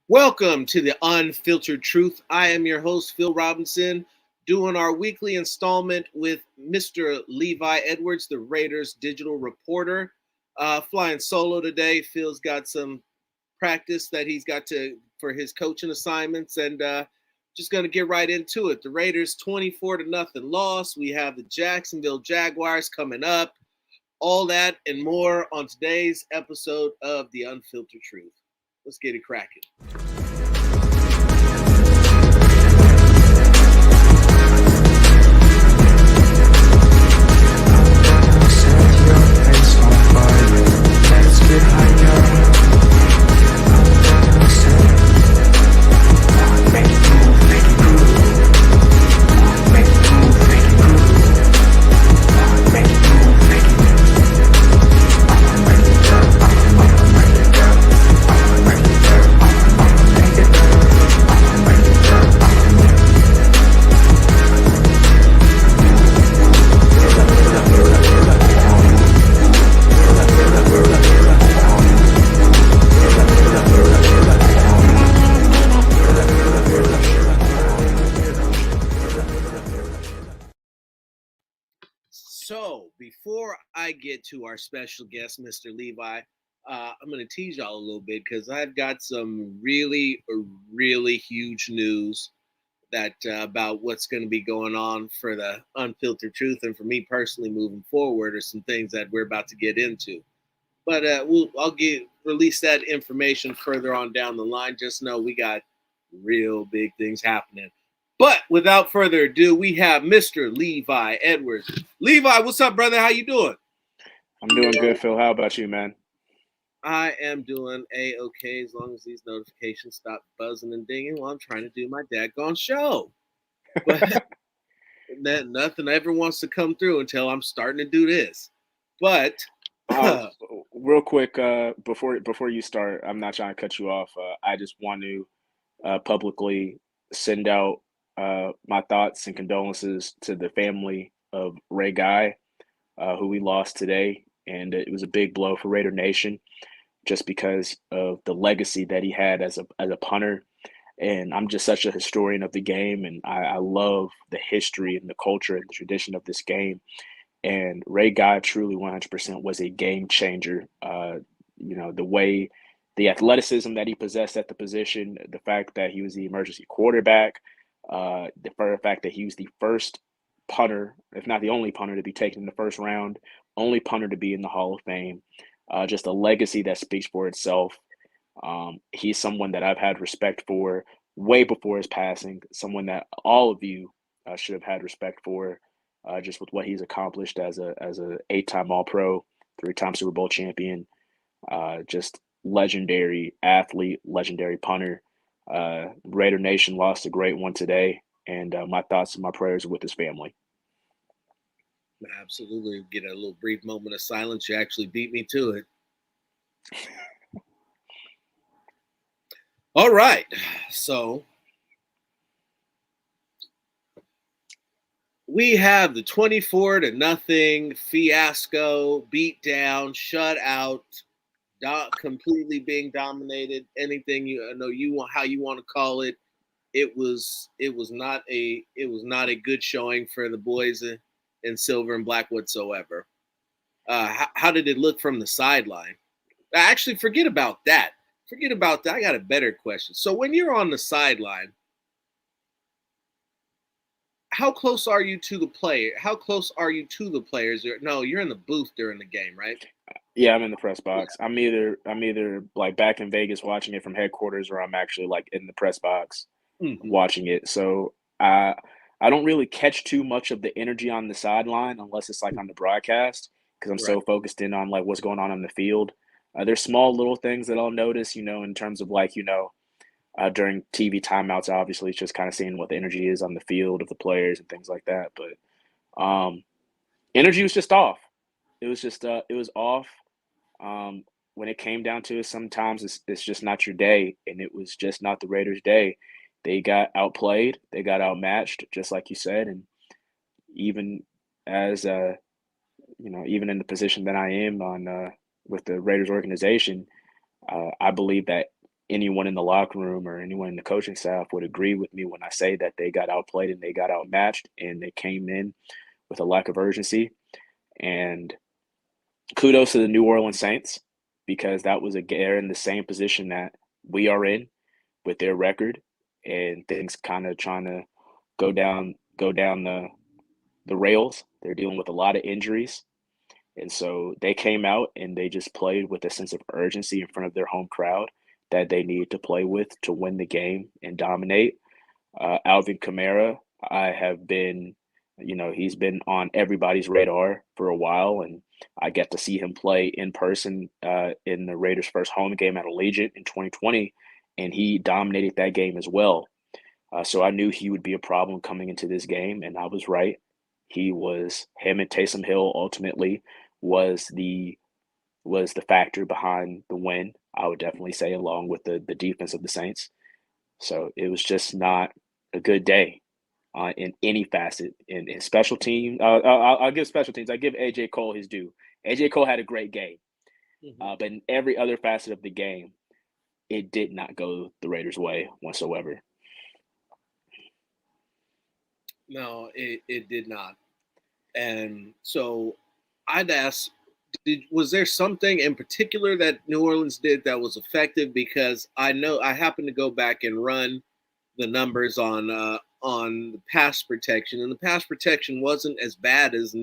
Welcome to the Unfiltered Truth. I am your host, Phil Robinson, doing our weekly installment with Mr. Levi Edwards, the Raiders digital reporter. Flying solo today. Phil's got some practice that he's got to for his coaching assignments, and just going to get right into it. The Raiders 24-0 loss. We have the Jacksonville Jaguars coming up. All that and more on today's episode of the Unfiltered Truth. Let's get it cracking. So, before I get to our special guest, Mr. Levi, I'm going to tease y'all a little bit because I've got some really huge news that about what's going to be going on for the Unfiltered Truth, and for me personally, moving forward, are some things that we're about to get into. But I'll release that information further on down the line. Just know we got real big things happening. But without further ado, we have Mr. Levi Edwards. Levi, what's up, brother? How you doing? I'm doing good, Phil. How about you, man? I am doing A-okay as long as these notifications stop buzzing and dinging while I'm trying to do my daggone show. But nothing ever wants to come through until I'm starting to do this. But real quick, before you start, I'm not trying to cut you off. I just want to publicly send out my thoughts and condolences to the family of Ray Guy, who we lost today, and it was a big blow for Raider Nation, just because of the legacy that he had as a punter. And I'm just such a historian of the game, and I love the history and the culture and the tradition of this game. And Ray Guy truly 100% was a game changer. The way, the athleticism that he possessed at the position, the fact that he was the emergency quarterback, the fact that he was the first punter, if not the only punter to be taken in the first round, only punter to be in the Hall of Fame. Just a legacy that speaks for itself. He's someone that I've had respect for way before his passing, someone that all of you should have had respect for, just with what he's accomplished as a 8-time All-Pro, 3-time Super Bowl champion, just legendary athlete, legendary punter. Raider Nation lost a great one today, and my thoughts and my prayers are with his family. Absolutely. Get a little brief moment of silence. You actually beat me to it. All right. So we have the 24-0 fiasco, beat down, shut out, completely being dominated. Anything you want, how you want to call it. It was not a good showing for the boys in silver and black whatsoever. How did it look from the sideline? Actually, forget about that. I got a better question. So when you're on the sideline, how close are you to the player? How close are you to the players? No, you're in the booth during the game, right? Yeah, I'm in the press box. I'm either like back in Vegas watching it from headquarters, or I'm actually like in the press box watching it. So I don't really catch too much of the energy on the sideline unless it's like on the broadcast, because I'm so focused in on like what's going on the field. There's small little things that I'll notice, in terms of like, during TV timeouts, obviously it's just kind of seeing what the energy is on the field of the players and things like that. But energy was just off. It was off. When it came down to it, sometimes it's just not your day, and it was just not the Raiders' day. They got outplayed, they got outmatched, just like you said, and even as even in the position that I am on with the Raiders organization, I believe that anyone in the locker room or anyone in the coaching staff would agree with me when I say that they got outplayed and they got outmatched and they came in with a lack of urgency. And kudos to the New Orleans Saints because that was they're in the same position that we are in with their record and things kind of trying to go down the rails. They're dealing with a lot of injuries. And so they came out and they just played with a sense of urgency in front of their home crowd that they needed to play with to win the game and dominate. Alvin Kamara, I have been, he's been on everybody's radar for a while, and I get to see him play in person in the Raiders' first home game at Allegiant in 2020, and he dominated that game as well. So I knew he would be a problem coming into this game, and I was right. Him and Taysom Hill ultimately was the factor behind the win. I would definitely say, along with the defense of the Saints. So it was just not a good day in any facet. In special team, I'll give special teams. I give AJ Cole his due. AJ Cole had a great game, but in every other facet of the game, it did not go the Raiders' way whatsoever. No, it did not. And so I'd ask, was there something in particular that New Orleans did that was effective? Because I know I happened to go back and run the numbers on the pass protection, and the pass protection wasn't as bad as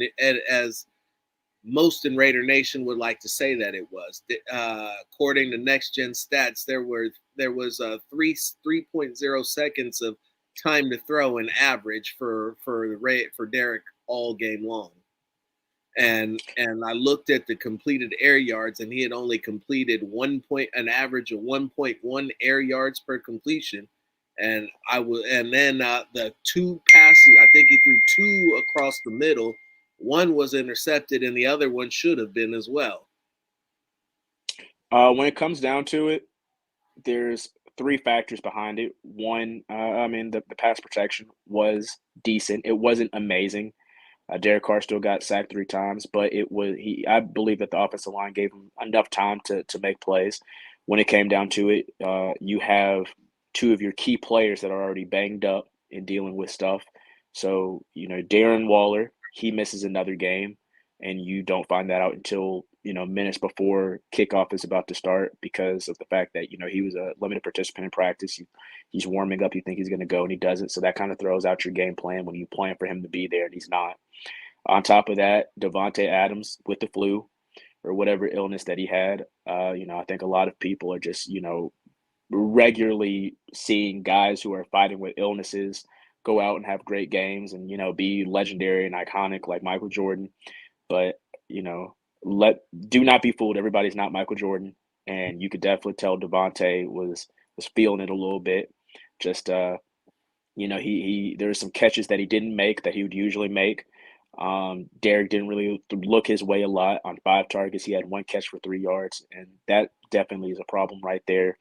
most in Raider Nation would like to say that it was. According to Next Gen Stats, there was 3.0 seconds of time to throw in average for Derek all game long. And I looked at the completed air yards, and he had only completed an average of 1.1 air yards per completion. And then the two passes, I think he threw two across the middle. One was intercepted, and the other one should have been as well. When it comes down to it, there's three factors behind it. One, the pass protection was decent. It wasn't amazing. Derek Carr still got sacked 3 times, but I believe that the offensive line gave him enough time to make plays. When it came down to it, you have two of your key players that are already banged up and dealing with stuff. So, Darren Waller, he misses another game, and you don't find that out until, minutes before kickoff is about to start because of the fact that, he was a limited participant in practice. He's warming up. You think he's going to go, and he doesn't. So that kind of throws out your game plan when you plan for him to be there, and he's not. On top of that, Devontae Adams with the flu or whatever illness that he had. I think a lot of people are just, regularly seeing guys who are fighting with illnesses go out and have great games and, be legendary and iconic like Michael Jordan. But, do not be fooled. Everybody's not Michael Jordan. And you could definitely tell Devontae was feeling it a little bit. Just, he there's some catches that he didn't make that he would usually make. Derek didn't really look his way a lot on 5 targets. He had 1 catch for 3 yards, and that definitely is a problem right there.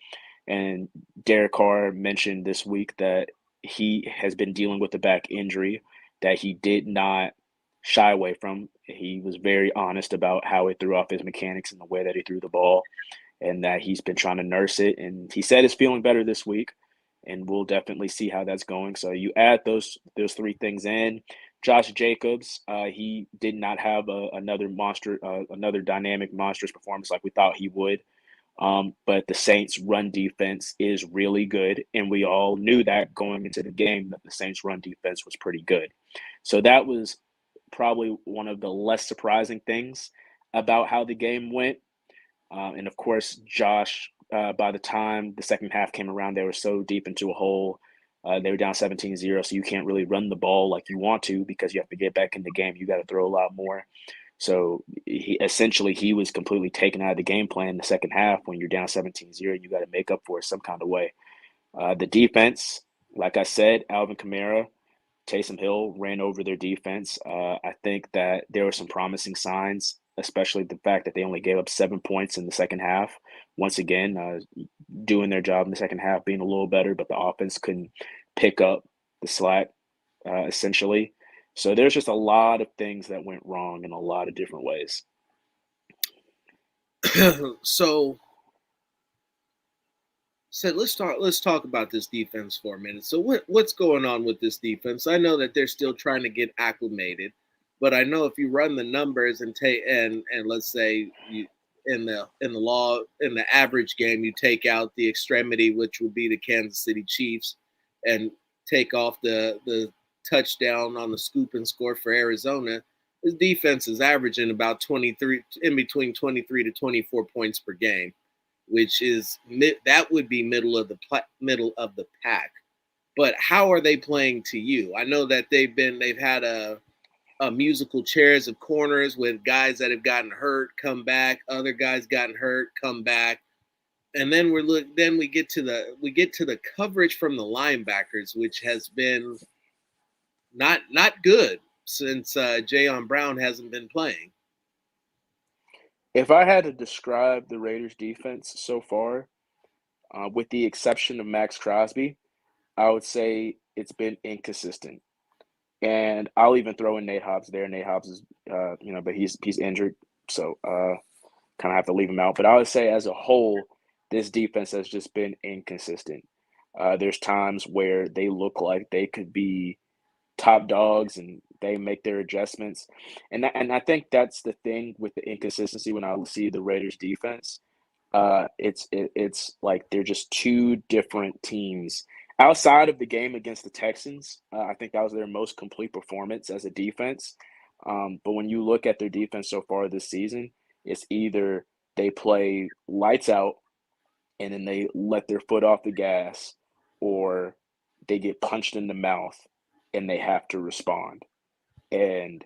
And Derek Carr mentioned this week that he has been dealing with a back injury that he did not shy away from. He was very honest about how it threw off his mechanics and the way that he threw the ball, and that he's been trying to nurse it. And he said he's feeling better this week, and we'll definitely see how that's going. So you add those three things in. Josh Jacobs, he did not have another dynamic, monstrous performance like we thought he would. But the Saints' run defense is really good, and we all knew that going into the game that the Saints' run defense was pretty good. So that was probably one of the less surprising things about how the game went. And of course, Josh, by the time the second half came around, they were so deep into a hole. They were down 17-0, so you can't really run the ball like you want to because you have to get back in the game. You got to throw a lot more. So he was completely taken out of the game plan in the second half. When you're down 17-0, you got to make up for it some kind of way. The defense, like I said, Alvin Kamara, Taysom Hill ran over their defense. I think that there were some promising signs, especially the fact that they only gave up 7 points in the second half. Once again, doing their job in the second half, being a little better, but the offense couldn't pick up the slack, essentially. So there's just a lot of things that went wrong in a lot of different ways. So So let's talk about this defense for a minute. So what's going on with this defense? I know that they're still trying to get acclimated, but I know if you run the numbers and take and let's say you in the average game you take out the extremity, which would be the Kansas City Chiefs, and take off the touchdown on the scoop and score for Arizona. His defense is averaging about 23, in between 23 to 24 points per game, which is that would be middle of the pack. But how are they playing to you? I know that they've had a musical chairs of corners with guys that have gotten hurt come back, other guys gotten hurt come back, and then we get to the coverage from the linebackers, which has been not good since Jayon Brown hasn't been playing. If I had to describe the Raiders defense so far, with the exception of Max Crosby, I would say it's been inconsistent. And I'll even throw in Nate Hobbs there. Nate Hobbs is, but he's injured, so kind of have to leave him out. But I would say as a whole, this defense has just been inconsistent. There's times where they look like they could be top dogs and they make their adjustments. And I think that's the thing with the inconsistency when I see the Raiders defense. It's like they're just two different teams. Outside of the game against the Texans, I think that was their most complete performance as a defense. But when you look at their defense so far this season, it's either they play lights out and then they let their foot off the gas, or they get punched in the mouth and they have to respond. And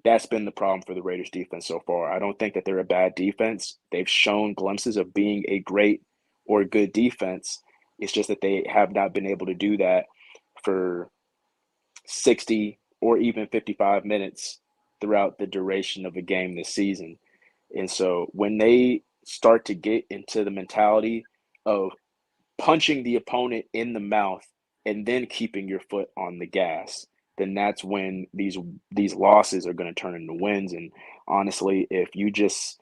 that's been the problem for the Raiders defense so far. I don't think that they're a bad defense. They've shown glimpses of being a great or good defense. It's just that they have not been able to do that for 60 or even 55 minutes throughout the duration of a game this season. And so when they start to get into the mentality of punching the opponent in the mouth and then keeping your foot on the gas, then that's when these losses are going to turn into wins. And honestly, if you just,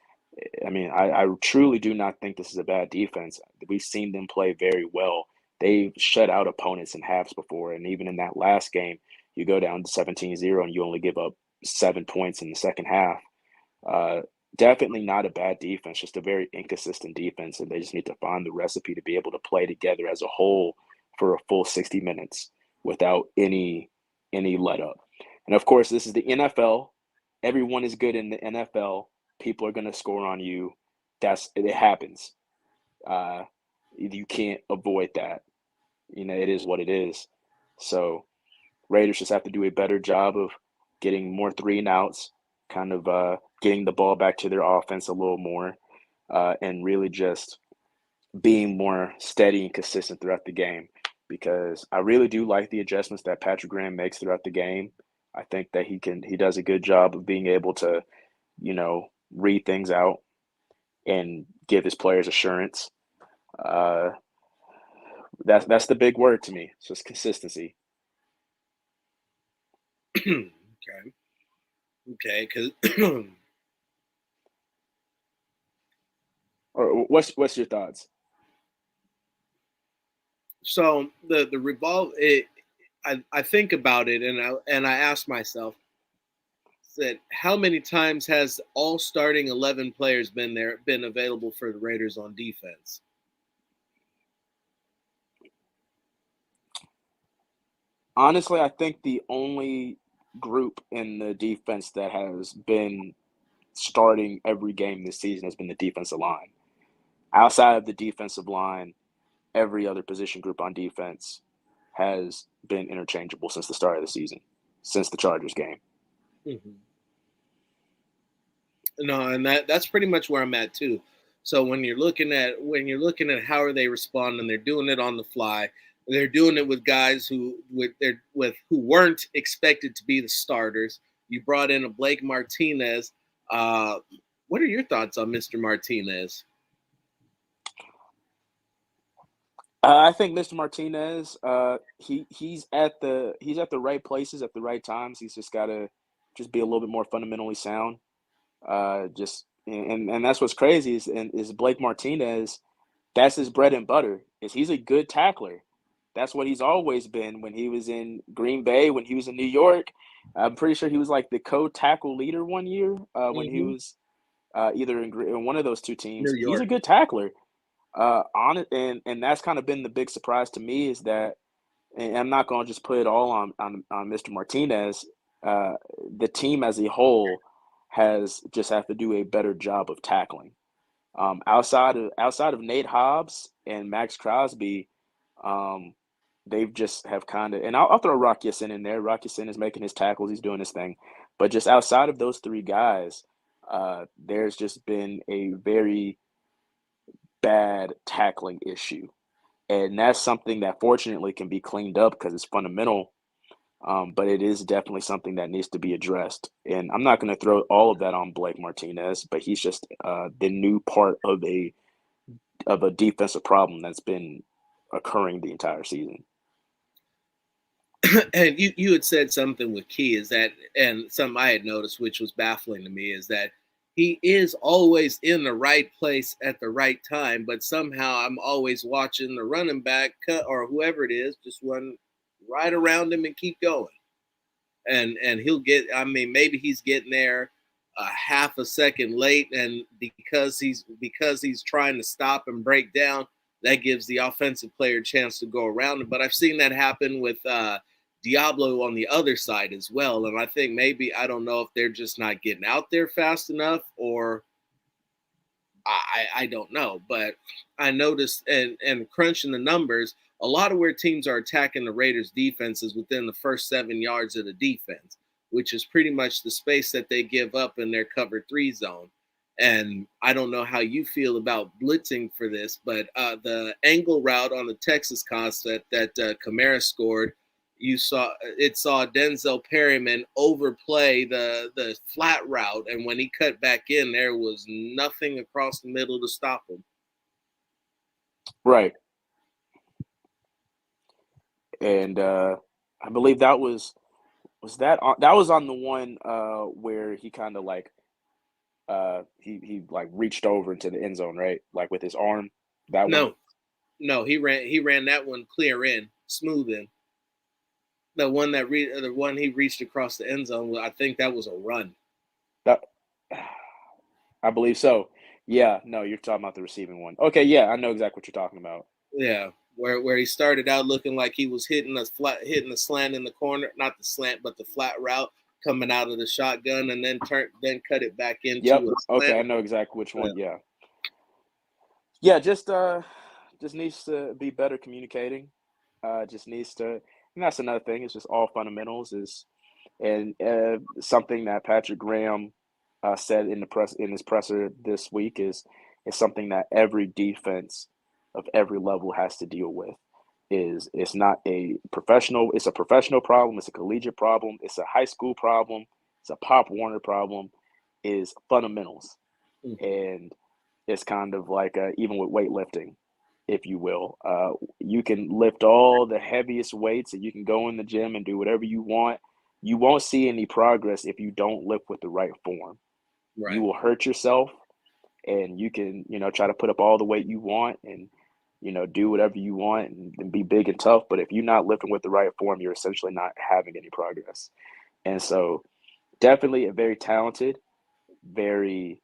I mean, I truly do not think this is a bad defense. We've seen them play very well. They've shut out opponents in halves before, and even in that last game, you go down to 17-0 and you only give up 7 points in the second half. Uh, Definitely not a bad defense, just a very inconsistent defense, and they just need to find the recipe to be able to play together as a whole for a full 60 minutes without any let up. And of course, this is the NFL. Everyone is good in the NFL. People are going to score on you. It happens. Uh, you can't avoid that. It is what it is. So Raiders just have to do a better job of getting more three and outs, kind of getting the ball back to their offense a little more, and really just being more steady and consistent throughout the game. Because I really do like the adjustments that Patrick Graham makes throughout the game. I think that he does a good job of being able to, read things out and give his players assurance. Uh, that's the big word to me. So it's consistency. Okay, okay, because Or what's your thoughts? so the revolve it, I think about it and I ask myself that how many times has all starting 11 players been available for the Raiders on defense? Honestly, I think the only group in the defense that has been starting every game this season has been the defensive line. Outside of the defensive line, every other position group on defense has been interchangeable since the start of the season, since the Chargers game. Mm-hmm. No, and that's pretty much where I'm at too. So when you're looking at how are they responding, they're doing it on the fly. They're doing it with guys who weren't expected to be the starters. You brought in a Blake Martinez. Uh, what are your thoughts on Mr. Martinez? I think Mr. Martinez, he's at the right places at the right times. He's just got to just be a little bit more fundamentally sound. Just and that's what's crazy is Blake Martinez. That's his bread and butter. Is he's a good tackler. That's what he's always been when he was in Green Bay, when he was in New York. I'm pretty sure he was like the co-tackle leader one year when he Hmm. was either in one of those two teams. New He's a York. good tackler. On it, and that's kind of been the big surprise to me is that, and I'm not going to just put it all on Mr. Martinez. The team as a whole has just have to do a better job of tackling. Outside of Nate Hobbs and Max Crosby, um, they've just have kind of, and I'll throw Rock Ya-Sin in there. Rock Ya-Sin is making his tackles, he's doing his thing, but just outside of those three guys, there's just been a very bad tackling issue, and that's something that fortunately can be cleaned up because it's fundamental. But it is definitely something that needs to be addressed. And I'm not going to throw all of that on Blake Martinez, but he's just the new part of a defensive problem that's been occurring the entire season. And you had said something with Key is that, and something I had noticed, which was baffling to me, is that he is always in the right place at the right time, but somehow I'm always watching the running back cut or whoever it is just run right around him and keep going. And he'll get, I mean, maybe he's getting there a half a second late, and because he's trying to stop and break down, that gives the offensive player a chance to go around him. But I've seen that happen with Diablo on the other side as well, and I think maybe, I don't know if they're just not getting out there fast enough, or I don't know, but I noticed, and crunching the numbers, a lot of where teams are attacking the Raiders defense is within the first 7 yards of the defense, which is pretty much the space that they give up in their cover three zone. And I don't know how you feel about blitzing for this, but the angle route on the Texas concept that Kamara scored, saw Denzel Perryman overplay the flat route, and when he cut back in, there was nothing across the middle to stop him. Right. And I believe that was on the one where he kind of like he like reached over into the end zone, right? Like with his arm. That one. No, no, he ran that one clear in, smooth in. The one he reached across the end zone, I think that was a run. That I believe so. Yeah, no, you're talking about the receiving one. Okay, yeah, I know exactly what you're talking about. Yeah, where he started out looking like he was hitting the slant in the corner, not the slant, but the flat route coming out of the shotgun, and then cut it back Yep. into a Okay, slant. I know exactly which Yeah. one. Yeah. Yeah, just needs to be better communicating. Just needs to, and that's another thing. It's just all fundamentals is, and something that Patrick Graham said in his presser this week is something that every defense of every level has to deal with. Is it's not a professional. It's a professional problem. It's a collegiate problem. It's a high school problem. It's a Pop Warner problem. Is fundamentals, Mhm. and it's kind of like even with weightlifting, if you will. You can lift all the heaviest weights and you can go in the gym and do whatever you want. You won't see any progress if you don't lift with the right form. You Right. will hurt yourself and you can, try to put up all the weight you want and, do whatever you want and be big and tough. But if you're not lifting with the right form, you're essentially not having any progress. And so definitely a very talented, very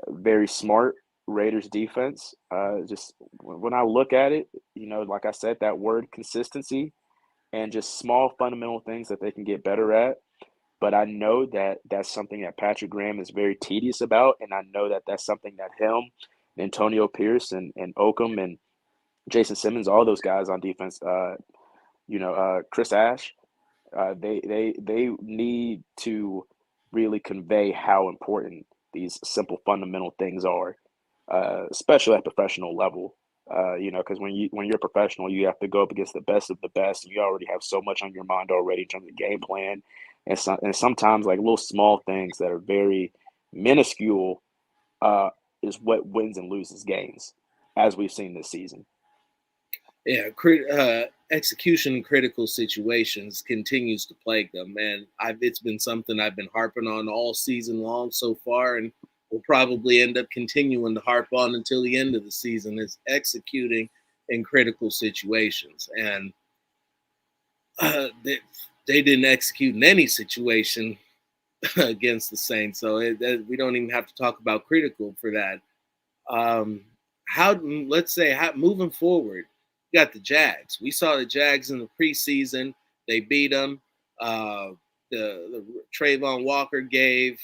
very smart Raiders defense. Just when I look at it, like I said, that word consistency and just small fundamental things that they can get better at. But I know that that's something that Patrick Graham is very tedious about, and I know that that's something that him, Antonio Pierce, and Oakham and Jason Simmons, all those guys on defense, Chris Ash, they need to really convey how important these simple fundamental things are, especially at professional level. Because when you're a professional, you have to go up against the best of the best, and you already have so much on your mind already in terms of game plan, and sometimes like little small things that are very minuscule uh, is what wins and loses games, as we've seen this season. Yeah, execution critical situations continues to plague them, and it's been something I've been harping on all season long so far, and will probably end up continuing to harp on until the end of the season is executing in critical situations. And they didn't execute in any situation against the Saints. So we don't even have to talk about critical for that. Um, let's say moving forward, you got the Jags. We saw the Jags in the preseason. They beat them. Uh, the Trayvon Walker gave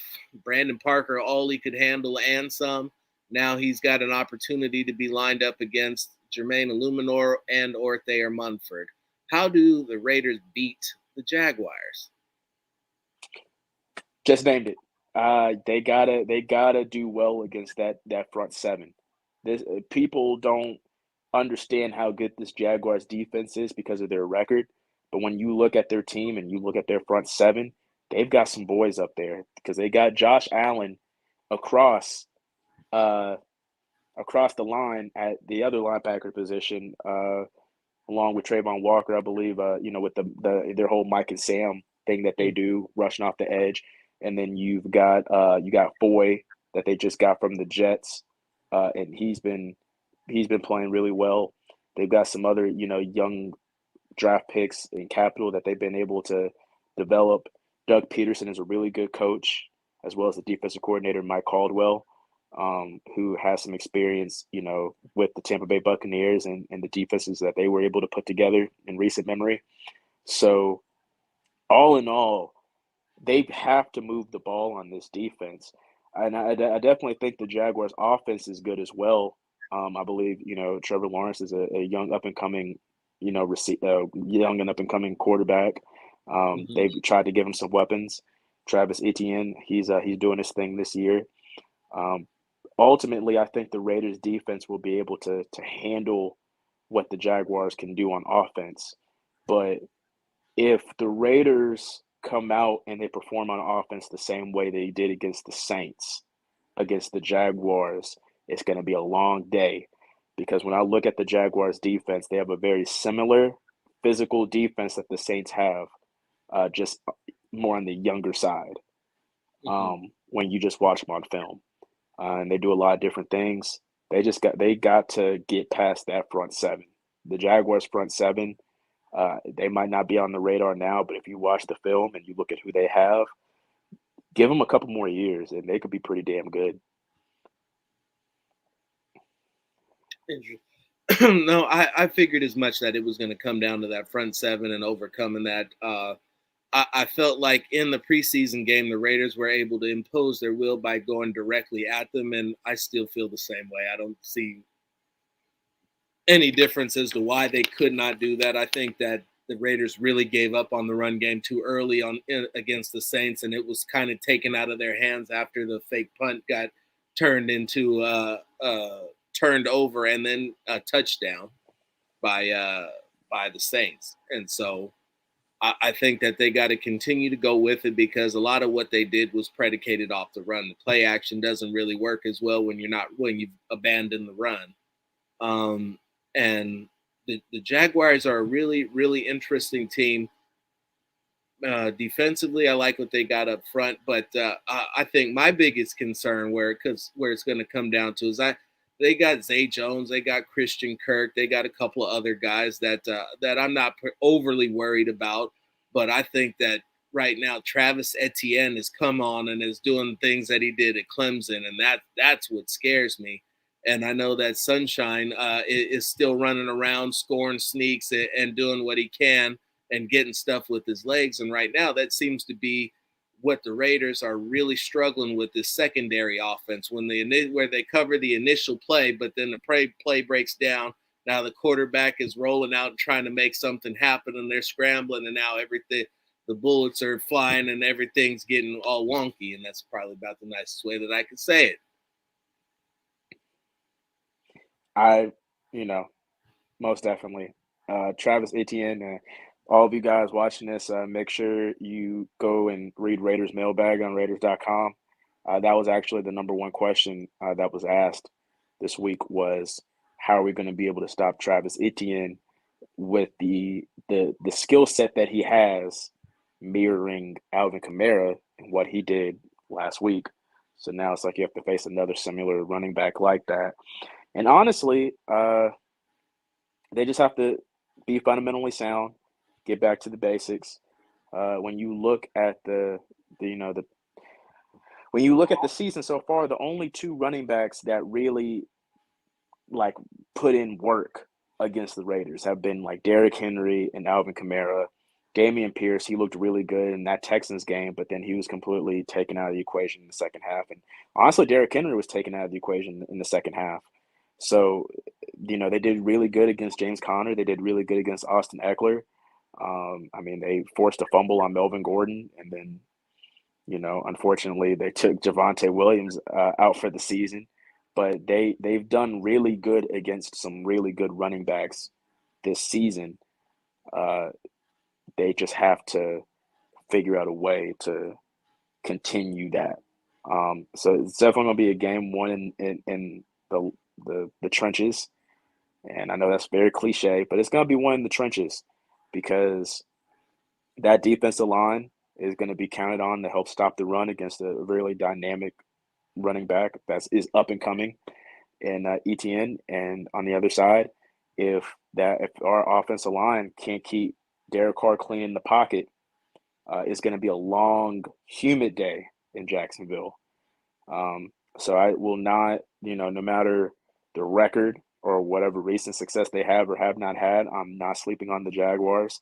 Brandon Parker all he could handle and some. Now he's got an opportunity to be lined up against Jermaine Illuminor and or Thayer Munford. How do the Raiders beat the Jaguars? Just named it. They gotta do well against that front seven. This people don't understand how good this Jaguars defense is because of their record, but when you look at their team and you look at their front seven, they've got some boys up there because they got Josh Allen across uh across the line at the other linebacker position, along with Trayvon Walker, I believe. With their whole Mike and Sam thing that they do, rushing off the edge, and then you got Foy that they just got from the Jets, and he's been playing really well. They've got some other young draft picks and capital that they've been able to develop. Doug Peterson is a really good coach, as well as the defensive coordinator Mike Caldwell, who has some experience, with the Tampa Bay Buccaneers and the defenses that they were able to put together in recent memory. So, all in all, they have to move the ball on this defense. And I definitely think the Jaguars' offense is good as well. I believe, Trevor Lawrence is a young up and coming, young and up and coming quarterback. Mm-hmm. They've tried to give him some weapons. Travis Etienne, he's doing his thing this year. Um, Ultimately, I think the Raiders' defense will be able to handle what the Jaguars can do on offense. But if the Raiders come out and they perform on offense the same way they did against the Saints, against the Jaguars, it's going to be a long day. Because when I look at the Jaguars' defense, they have a very similar physical defense that the Saints have, just more on the younger side, Mm-hmm. when you just watch them on film. And they do a lot of different things. They got to get past that front seven. The Jaguars front seven, they might not be on the radar now, but if you watch the film and you look at who they have, give them a couple more years, and they could be pretty damn good. No, I figured as much that it was going to come down to that front seven and overcoming that. I felt like in the preseason game, the Raiders were able to impose their will by going directly at them, and I still feel the same way. I don't see any difference as to why they could not do that. I think that the Raiders really gave up on the run game too early against the Saints, and it was kind of taken out of their hands after the fake punt got turned into turned over and then a touchdown by uh, by the Saints. And so I think that they got to continue to go with it because a lot of what they did was predicated off the run. The play action doesn't really work as well when you've abandoned the run. Um, and the Jaguars are a really, really interesting team. Defensively, I like what they got up front, but I think my biggest concern where it's going to come down to is they got Zay Jones, they got Christian Kirk, they got a couple of other guys that I'm not overly worried about, but I think that right now Travis Etienne has come on and is doing things that he did at Clemson, and that's what scares me. And I know that Sunshine is still running around, scoring sneaks and doing what he can and getting stuff with his legs. And right now, that seems to be what the Raiders are really struggling with this secondary offense where they cover the initial play, but then the play breaks down. Now the quarterback is rolling out and trying to make something happen, and they're scrambling, and now everything the bullets are flying and everything's getting all wonky. And that's probably about the nicest way that I could say it. I, you know, Most definitely. Travis Etienne, all of you guys watching this, make sure you go and read Raiders mailbag on Raiders.com. That was actually the number one question that was asked this week was how are we going to be able to stop Travis Etienne with the skill set that he has mirroring Alvin Kamara and what he did last week. So now it's like you have to face another similar running back like that. And honestly, they just have to be fundamentally sound, get back to the basics. When you look at the you know the when you look at the season so far, the only two running backs that really like put in work against the Raiders have been like Derrick Henry and Alvin Kamara. Damian Pierce, he looked really good in that Texans game, but then he was completely taken out of the equation in the second half. And honestly, Derrick Henry was taken out of the equation in the second half. So, they did really good against James Conner. They did really good against Austin Eckler. I mean, they forced a fumble on Melvin Gordon, and then, unfortunately, they took Javonte Williams out for the season. But they've done really good against some really good running backs this season. Uh, they just have to figure out a way to continue that. So it's definitely going to be a game won in the trenches. And I know that's very cliche, but it's going to be one in the trenches because that defensive line is going to be counted on to help stop the run against a really dynamic running back that is up and coming in ETN. And on the other side, if our offensive line can't keep Derek Carr clean in the pocket, it's going to be a long, humid day in Jacksonville. So I will not, no matter the record or whatever recent success they have or have not had, I'm not sleeping on the Jaguars.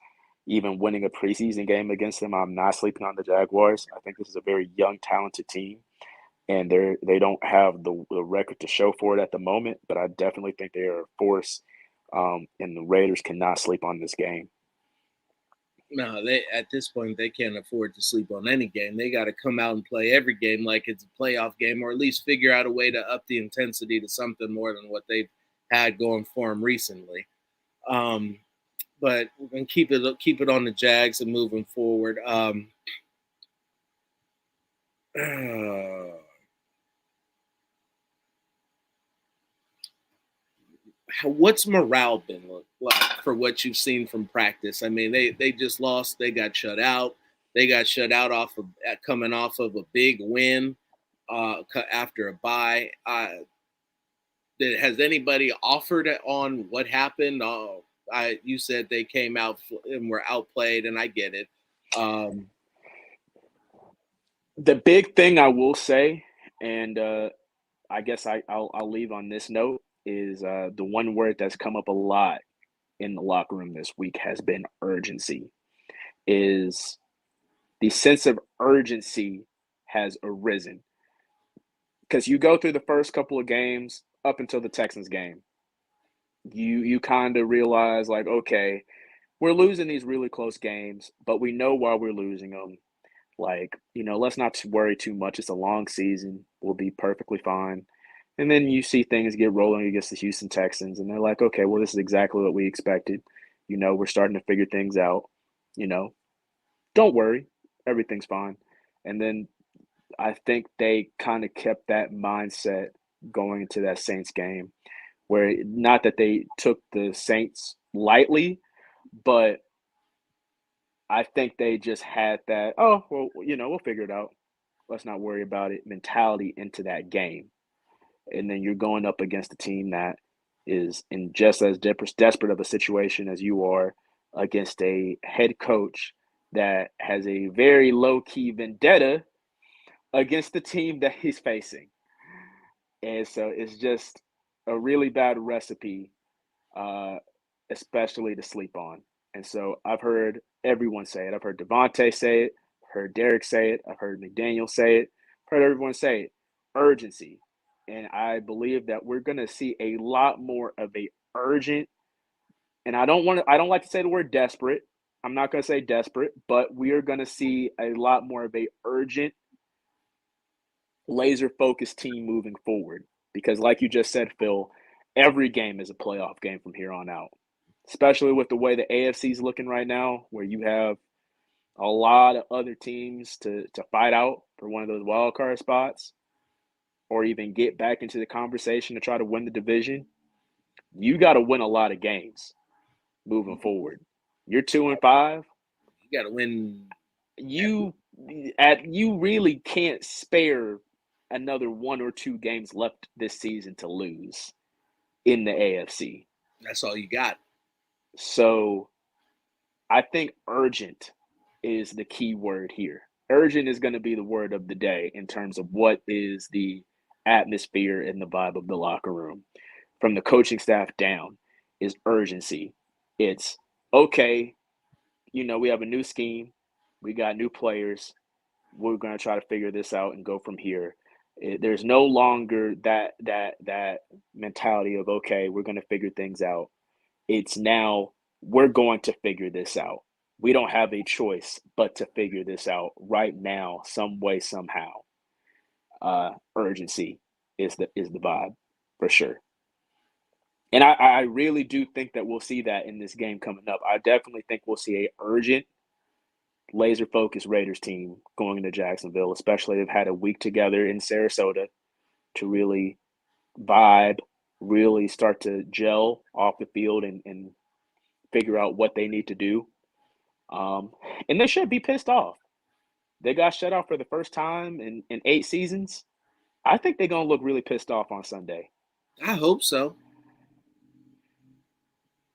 Even winning a preseason game against them, I'm not sleeping on the Jaguars. I think this is a very young, talented team, and they don't have the record to show for it at the moment. But I definitely think they are a force, and the Raiders cannot sleep on this game. No, they at this point they can't afford to sleep on any game. They got to come out and play every game like it's a playoff game, or at least figure out a way to up the intensity to something more than what they've had going for them recently. Um, but we're gonna keep it on the Jags and moving forward. What's morale been look like for what you've seen from practice? I mean, they just lost. They got shut out. They got shut out off of coming off of a big win after a bye. Has anybody offered on what happened? You said they came out and were outplayed, and I get it. The big thing I will say, and I guess I'll leave on this note, is the one word that's come up a lot in the locker room this week has been urgency. Is the sense of urgency has arisen because you go through the first couple of games up until the Texans game. You kind of realize like, okay, we're losing these really close games, but we know why we're losing them. Like, let's not worry too much. It's a long season. We'll be perfectly fine. And then you see things get rolling against the Houston Texans, and they're like, okay, well, this is exactly what we expected. We're starting to figure things out. Don't worry. Everything's fine. And then I think they kind of kept that mindset going into that Saints game, where not that they took the Saints lightly, but I think they just had that, oh, well, we'll figure it out. Let's not worry about it mentality into that game. And then you're going up against a team that is in just as desperate of a situation as you are, against a head coach that has a very low-key vendetta against the team that he's facing. And so it's just a really bad recipe, uh, especially to sleep on. And so I've heard everyone say it. I've heard Devontae say it. I've heard Derek say it. I've heard McDaniel say it. I've heard everyone say it. Urgency. And I believe that we're going to see a lot more of a urgent, and I don't like to say the word desperate. I'm not going to say desperate, but we are going to see a lot more of a urgent, laser focused team moving forward. Because like you just said, Phil, every game is a playoff game from here on out, especially with the way the AFC is looking right now, where you have a lot of other teams to fight out for one of those wild card spots or even get back into the conversation to try to win the division. You got to win a lot of games moving forward. You're 2-5. You got to win. You really can't spare another 1 or 2 games left this season to lose in the AFC. That's all you got. So I think urgent is the key word here. Urgent is going to be the word of the day in terms of what is the atmosphere and the vibe of the locker room. From the coaching staff down is urgency. It's okay, we have a new scheme, we got new players, we're going to try to figure this out and go from here. There's no longer that mentality of okay, we're going to figure things out. It's now we're going to figure this out. We don't have a choice but to figure this out right now, some way, somehow. Urgency is the vibe for sure. And I really do think that we'll see that in this game coming up. I definitely think we'll see a urgent, laser-focused Raiders team going into Jacksonville, especially they've had a week together in Sarasota to really vibe, really start to gel off the field and figure out what they need to do. And they should be pissed off. They got shut out for the first time in 8 seasons. I think they're going to look really pissed off on Sunday. I hope so.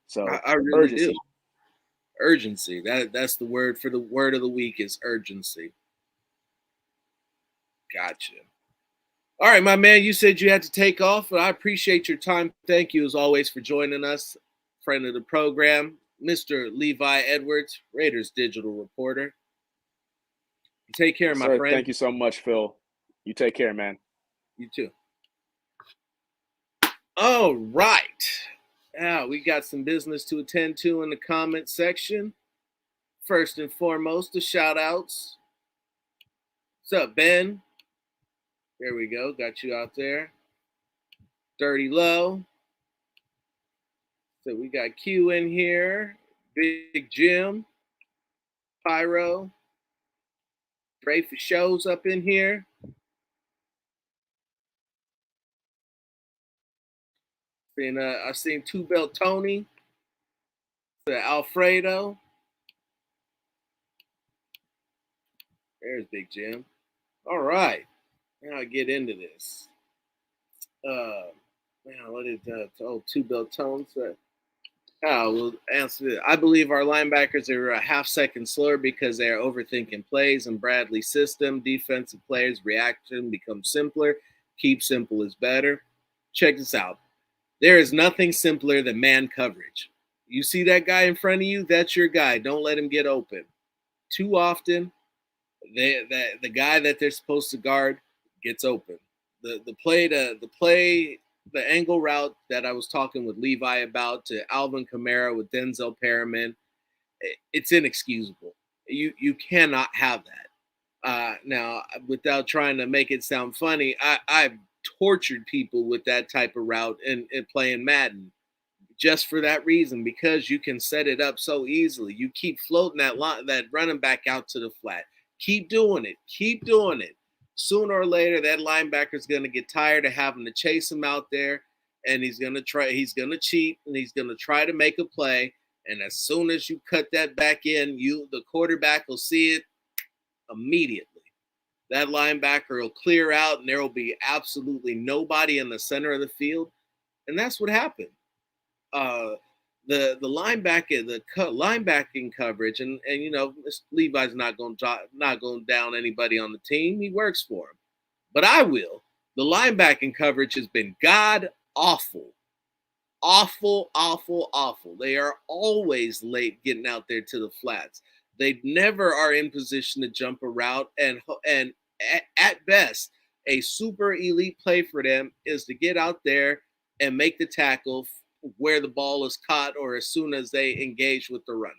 So I really urgency. do. Urgency. That's the word for the word of the week is urgency. Gotcha. All right, my man, you said you had to take off, but I appreciate your time. Thank you, as always, for joining us. Friend of the program, Mr. Levi Edwards, Raiders digital reporter. Take care, my friend. Thank you so much, Phil. You take care, man. You too. All right. Now, we got some business to attend to in the comment section. First and foremost, the shout-outs. What's up, Ben? There we go. Got you out there. Dirty Low. So we got Q in here. Big Jim. Pyro. Pray for shows up in here. I've seen Two Belt Tony. Alfredo. There's Big Jim. All right. Now I get into this. What did Two Belt Tone say? We'll answer it. I believe our linebackers are a half-second slower because they are overthinking plays in Bradley's system. Defensive players' reaction becomes simpler. Keep simple is better. Check this out. There is nothing simpler than man coverage. You see that guy in front of you? That's your guy. Don't let him get open. Too often, the guy that they're supposed to guard gets open. The angle route that I was talking with Levi about to Alvin Kamara with Denzel Perriman, it's inexcusable. You cannot have that. Now, without trying to make it sound funny, I've tortured people with that type of route and playing Madden just for that reason, because you can set it up so easily. You keep floating that running back out to the flat. Keep doing it. Keep doing it. Sooner or later, that linebacker is going to get tired of having to chase him out there, and he's going to cheat, and he's going to try to make a play. And as soon as you cut that back in, the quarterback will see it immediately. That linebacker will clear out, and there will be absolutely nobody in the center of the field, and that's what happened. The linebacking coverage, and Levi's not going down anybody on the team. He works for him, but I will. The linebacking coverage has been god awful. They are always late getting out there to the flats. They never are in position to jump a route, and at best, a super elite play for them is to get out there and make the tackle where the ball is caught or as soon as they engage with the runner.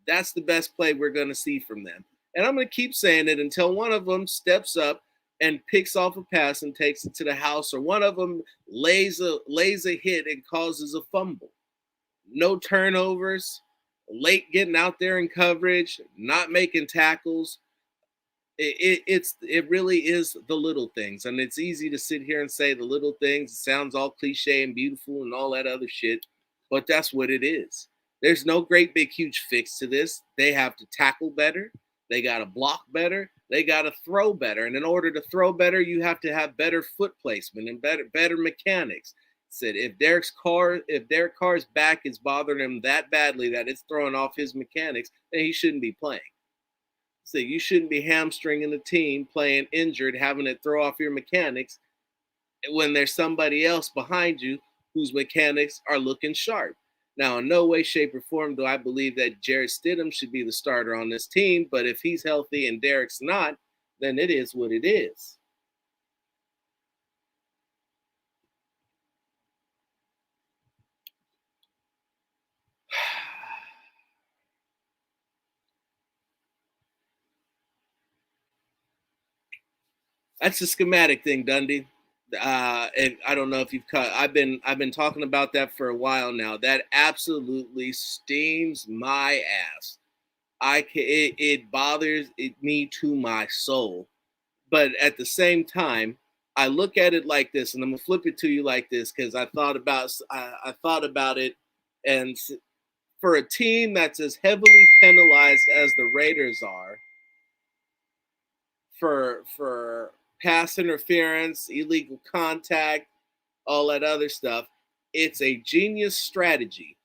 That's the best play we're going to see from them. And I'm going to keep saying it until one of them steps up and picks off a pass and takes it to the house, or one of them lays a hit and causes a fumble. No turnovers, late getting out there in coverage, not making tackles. It really is the little things, and it's easy to sit here and say the little things. It sounds all cliche and beautiful and all that other shit, but that's what it is. There's no great big huge fix to this. They have to tackle better. They got to block better. They got to throw better. And in order to throw better, you have to have better foot placement and better mechanics. Said if Derek Carr's back is bothering him that badly that it's throwing off his mechanics, then he shouldn't be playing. So you shouldn't be hamstringing the team, playing injured, having it throw off your mechanics when there's somebody else behind you whose mechanics are looking sharp. Now, in no way, shape, or form do I believe that Jarrett Stidham should be the starter on this team, but if he's healthy and Derek's not, then it is what it is. That's the schematic thing, Dundee. And I don't know if you've cut. I've been talking about that for a while now. That absolutely steams my ass. It bothers me to my soul. But at the same time, I look at it like this, and I'm gonna flip it to you like this because I thought about it, and for a team that's as heavily penalized as the Raiders are for pass interference, illegal contact, all that other stuff, it's a genius strategy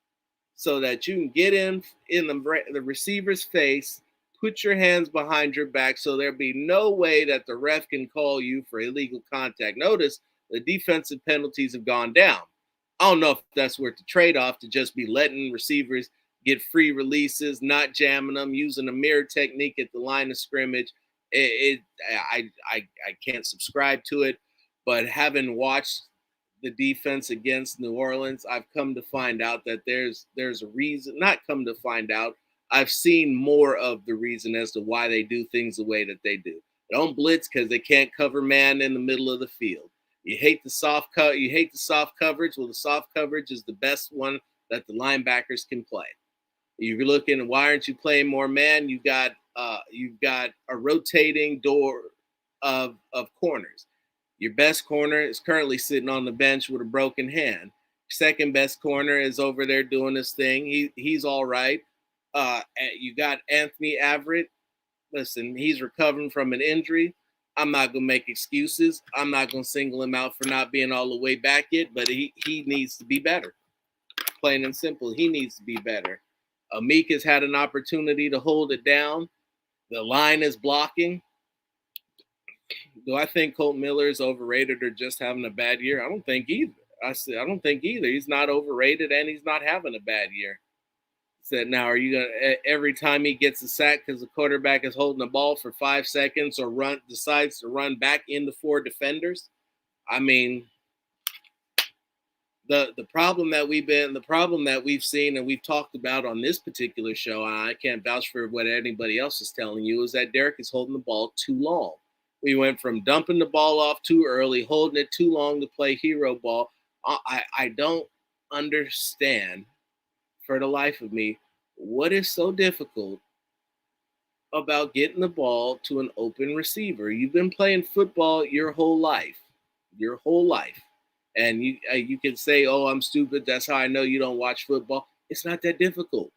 so that you can get in the receiver's face, put your hands behind your back so there'll be no way that the ref can call you for illegal contact. Notice the defensive penalties have gone down. I don't know if that's worth the trade-off to just be letting receivers get free releases, not jamming them, using a mirror technique at the line of scrimmage. I can't subscribe to it, but having watched the defense against New Orleans, I've come to find out that there's a reason. Not come to find out, I've seen more of the reason as to why they do things the way that they do. They don't blitz because they can't cover man in the middle of the field. You hate the soft coverage. Well, the soft coverage is the best one that the linebackers can play. You're looking, why aren't you playing more man? You've got a rotating door of corners. Your best corner is currently sitting on the bench with a broken hand. Second best corner is over there doing his thing. He's all right. You got Anthony Averett. Listen, he's recovering from an injury. I'm not gonna make excuses. I'm not gonna single him out for not being all the way back yet, but he needs to be better. Plain and simple, he needs to be better. Meek has had an opportunity to hold it down. The line is blocking. Do I think Colt Miller is overrated or just having a bad year? I don't think either. I don't think either. He's not overrated and he's not having a bad year. Said, now are you gonna every time he gets a sack because the quarterback is holding the ball for 5 seconds or decides to run back into 4 defenders? I mean, the problem that we've seen and we've talked about on this particular show, I can't vouch for what anybody else is telling you, is that Derek is holding the ball too long. We went from dumping the ball off too early, holding it too long to play hero ball. I don't understand for the life of me what is so difficult about getting the ball to an open receiver. You've been playing football your whole life. And you can say, oh, I'm stupid. That's how I know you don't watch football. It's not that difficult.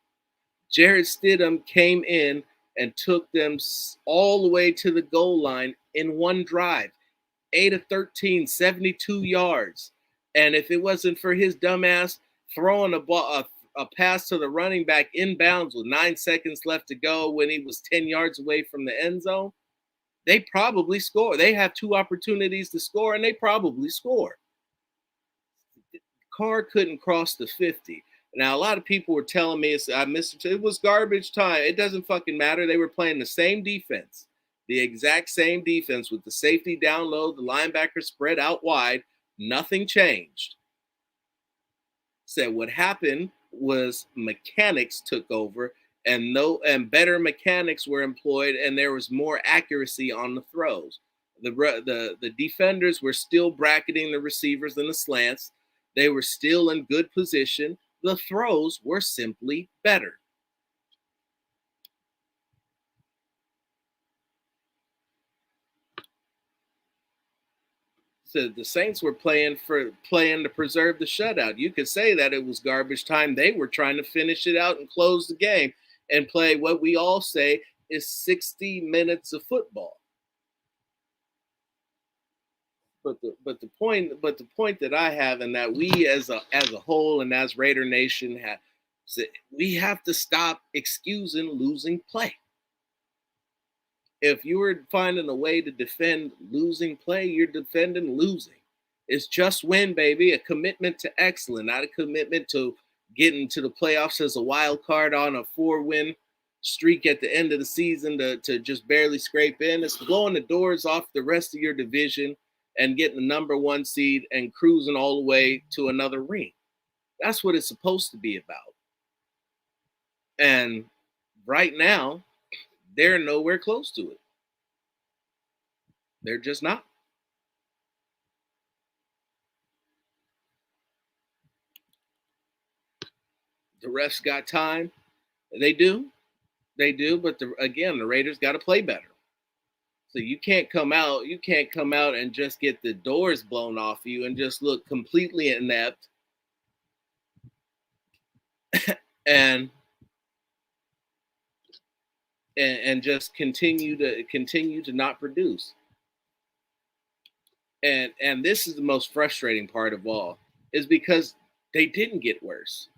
Jarrett Stidham came in and took them all the way to the goal line in one drive. 8 of 13, 72 yards. And if it wasn't for his dumbass throwing a pass to the running back inbounds with 9 seconds left to go when he was 10 yards away from the end zone, they probably score. They have 2 opportunities to score, and they probably score. Carr couldn't cross the 50. Now, a lot of people were telling me it was garbage time. It doesn't fucking matter. They were playing the same defense, the exact same defense with the safety down low, the linebacker spread out wide. Nothing changed. Said what happened was mechanics took over and better mechanics were employed and there was more accuracy on the throws. The defenders were still bracketing the receivers in the slants. They were still in good position. The throws were simply better. So the Saints were playing to preserve the shutout. You could say that it was garbage time. They were trying to finish it out and close the game and play what we all say is 60 minutes of football. But the point that I have, and that we as a whole and as Raider Nation have, we have to stop excusing losing play. If you were finding a way to defend losing play, you're defending losing. It's just win, baby. A commitment to excellence, not a commitment to getting to the playoffs as a wild card on a 4-win streak at the end of the season to just barely scrape in. It's blowing the doors off the rest of your division and getting the number 1 seed and cruising all the way to another ring. That's what it's supposed to be about. And right now, they're nowhere close to it. They're just not. The refs got time. They do. But again, the Raiders got to play better. So you can't come out and just get the doors blown off you and just look completely inept and just continue to not produce. And this is the most frustrating part of all, is because they didn't get worse.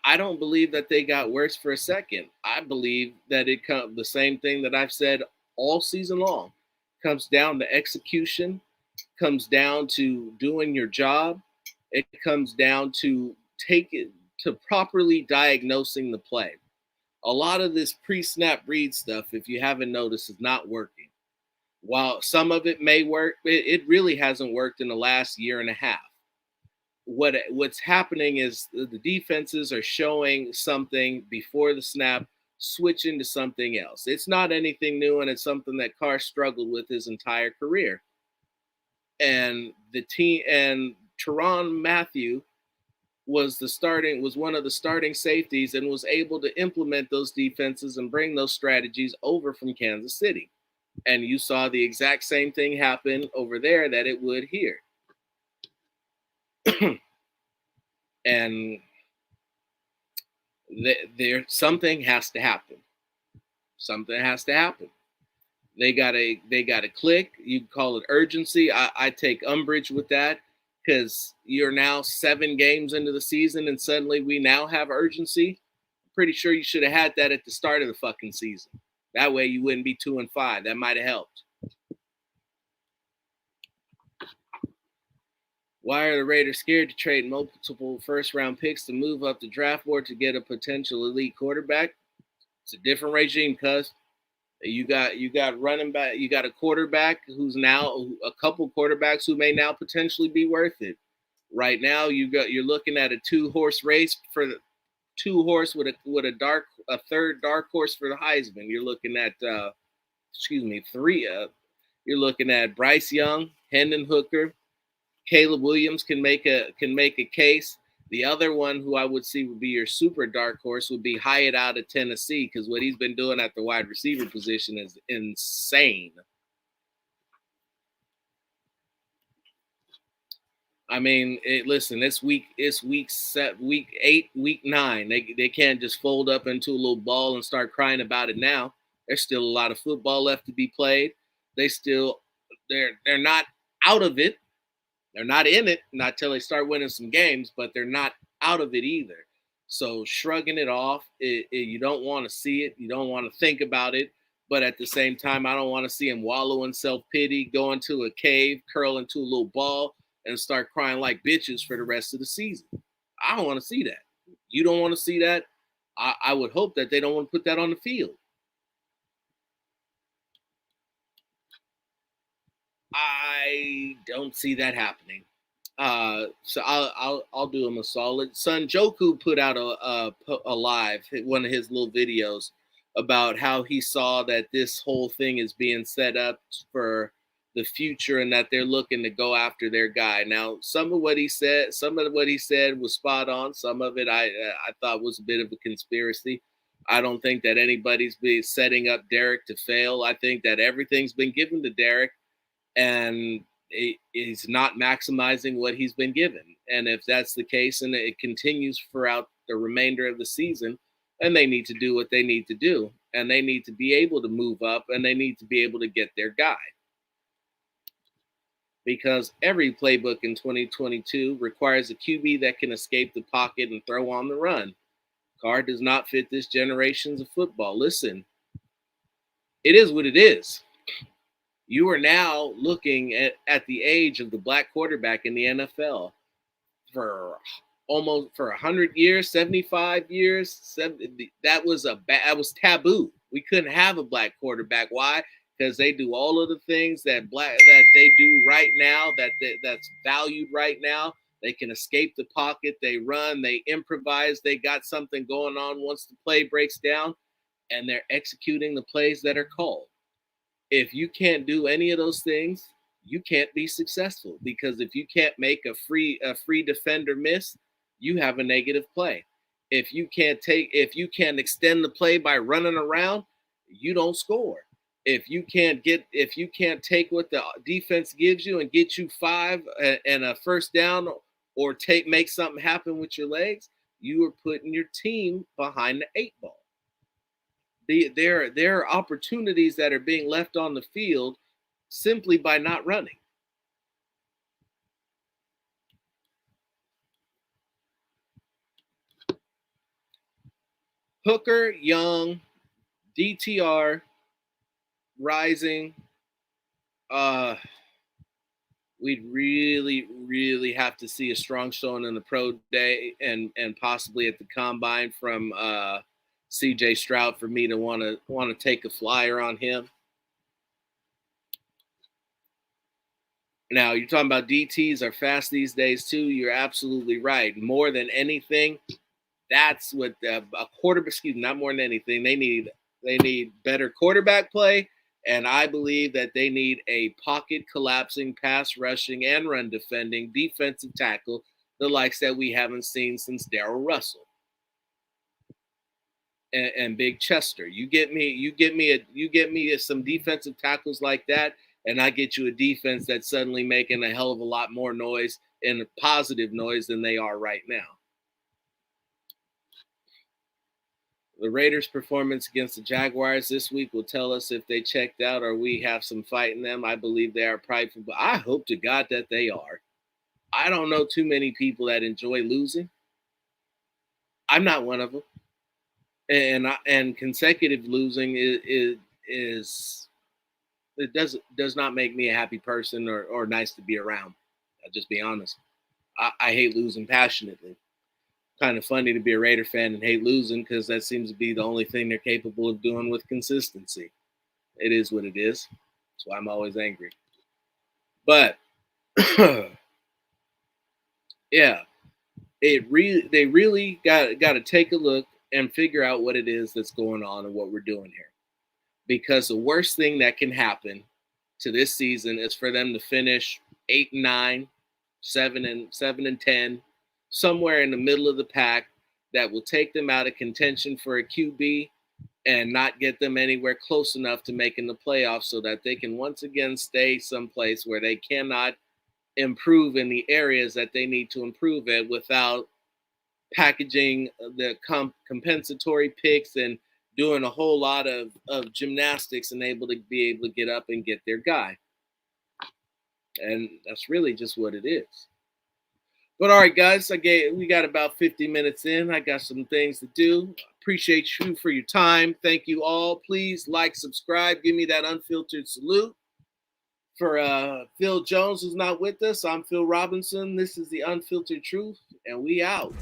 I don't believe that they got worse for a second. I believe that it comes the same thing that I've said all season long. Comes down to execution, comes down to doing your job. It comes down to properly diagnosing the play. A lot of this pre-snap read stuff, if you haven't noticed, is not working. While some of it may work, it really hasn't worked in the last year and a half. What's happening is the defenses are showing something before the snap, switching to something else. It's not anything new, and it's something that Carr struggled with his entire career. And the team and Tyrann Mathieu was one of the starting safeties and was able to implement those defenses and bring those strategies over from Kansas City. And you saw the exact same thing happen over there that it would here. And something has to happen. Something has to happen. They got to click. You call it urgency. I take umbrage with that, because you're now 7 games into the season and suddenly we now have urgency. I'm pretty sure you should have had that at the start of the fucking season. That way you wouldn't be 2-5. That might have helped. Why are the Raiders scared to trade multiple first-round picks to move up the draft board to get a potential elite quarterback? It's a different regime, cuz. You got running back, you got a quarterback who's now a couple quarterbacks who may now potentially be worth it. Right now, you're looking at a 2-horse race for the 2-horse with a third dark horse for the Heisman. You're looking at 3. You're looking at Bryce Young, Hendon Hooker, Caleb Williams can make a case. The other one who I would see would be your super dark horse would be Hyatt out of Tennessee, because what he's been doing at the wide receiver position is insane. I mean, it's week 8, week 9. They can't just fold up into a little ball and start crying about it now. There's still a lot of football left to be played. They're not out of it. They're not in it, not till they start winning some games, but they're not out of it either. So shrugging it off, you don't want to see it. You don't want to think about it. But at the same time, I don't want to see him wallow in self-pity, go into a cave, curl into a little ball, and start crying like bitches for the rest of the season. I don't want to see that. You don't want to see that. I would hope that they don't want to put that on the field. I don't see that happening. So I'll do him a solid. Son Joku put out a live, one of his little videos about how he saw that this whole thing is being set up for the future and that they're looking to go after their guy. Now, some of what he said was spot on. Some of it I thought was a bit of a conspiracy. I don't think that anybody's been setting up Derek to fail. I think that everything's been given to Derek, and he's not maximizing what he's been given. And if that's the case and it continues throughout the remainder of the season, then they need to do what they need to do. And they need to be able to move up, and they need to be able to get their guy. because every playbook in 2022 requires a QB that can escape the pocket and throw on the run. Carr does not fit this generation's of football. Listen, it is what it is. You are now looking at the age of the black quarterback in the NFL for almost for 100 years, 75 years. That was that was taboo. We couldn't have a black quarterback. Why? Because they do all of the things that they do right now, that's valued right now. They can escape the pocket, they run, they improvise, they got something going on once the play breaks down, and they're executing the plays that are called. If you can't do any of those things, you can't be successful, because if you can't make a free defender miss, you have a negative play. If you can't extend the play by running around, you don't score. If you can't take what the defense gives you and get you five and a first down, or make something happen with your legs, you are putting your team behind the eight ball. There are opportunities that are being left on the field simply by not running. Hooker, Young, DTR, Rising. We'd really have to see a strong showing in the pro day and possibly at the combine from CJ Stroud for me to want to take a flyer on him. Now, you're talking about DTs are fast these days too. You're absolutely right. More than anything, that's what a quarterback. Excuse me, not more than anything. They need better quarterback play, and I believe that they need a pocket collapsing, pass rushing, and run defending defensive tackle, the likes that we haven't seen since Darrell Russell and Big Chester. You get me some defensive tackles like that, and I get you a defense that's suddenly making a hell of a lot more noise, and positive noise, than they are right now. The Raiders' performance against the Jaguars this week will tell us if they checked out or we have some fight in them. I believe they are prideful, but I hope to God that they are. I don't know too many people that enjoy losing. I'm not one of them, and consecutive losing is it does not make me a happy person or nice to be around. I'll just be honest. I hate losing passionately. Kind of funny to be a Raider fan and hate losing, because that seems to be the only thing they're capable of doing with consistency. It is what it is. That's why I'm always angry. But yeah, they really got to take a look and figure out what it is that's going on and what we're doing here. Because the worst thing that can happen to this season is for them to finish 8-9, 7-10, somewhere in the middle of the pack, that will take them out of contention for a QB and not get them anywhere close enough to making the playoffs, so that they can once again stay someplace where they cannot improve in the areas that they need to improve at without packaging the compensatory picks and doing a whole lot of gymnastics and able to get up and get their guy. And that's really just what it is. But all right, guys, we got about 50 minutes in. I got some things to do. Appreciate you for your time. Thank you all. Please like, subscribe, give me that unfiltered salute. For Phil Jones, who's not with us, I'm Phil Robinson. This is the Unfiltered Truth, and we out.